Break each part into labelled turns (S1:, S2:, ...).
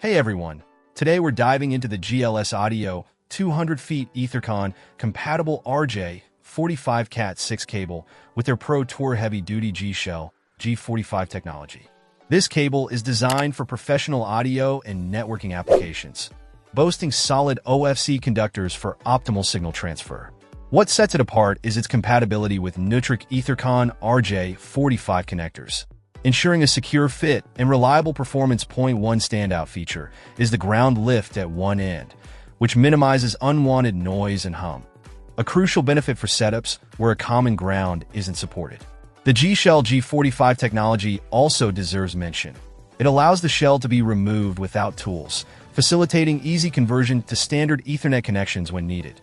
S1: Hey everyone, today we're diving into the GLS Audio 200 feet Ethercon compatible RJ45 Cat6 cable with their Pro Tour heavy-duty G-Shell G45 technology. This cable is designed for professional audio and networking applications, boasting solid OFC conductors for optimal signal transfer. What sets it apart is its compatibility with Nutric Ethercon RJ45 connectors. Ensuring a secure fit and reliable performance. One standout feature is the ground lift at one end, which minimizes unwanted noise and hum, a crucial benefit for setups where a common ground isn't supported. The G-Shell G45 technology also deserves mention. It allows the shell to be removed without tools, facilitating easy conversion to standard Ethernet connections when needed.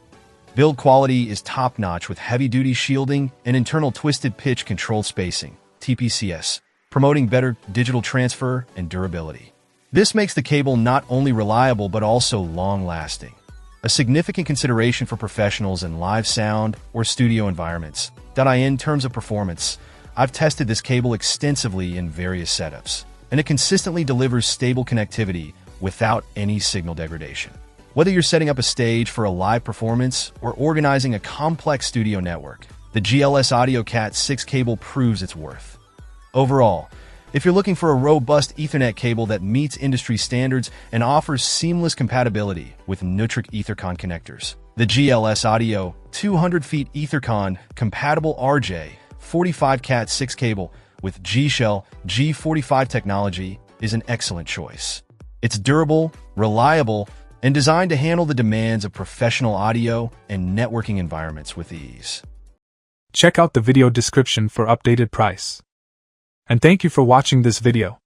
S1: Build quality is top-notch with heavy-duty shielding and internal twisted pitch controlled spacing (TPCS), promoting better digital transfer and durability. This makes the cable not only reliable but also long-lasting, a significant consideration for professionals in live sound or studio environments. In terms of performance, I've tested this cable extensively in various setups, and it consistently delivers stable connectivity without any signal degradation. Whether you're setting up a stage for a live performance or organizing a complex studio network, the GLS Audio Cat6 cable proves its worth. Overall, if you're looking for a robust Ethernet cable that meets industry standards and offers seamless compatibility with Nutric Ethercon connectors, the GLS Audio 200 feet Ethercon compatible RJ45 Cat6 cable with G-Shell G45 technology is an excellent choice. It's durable, reliable, and designed to handle the demands of professional audio and networking environments with ease.
S2: Check out the video description for updated price. And thank you for watching this video.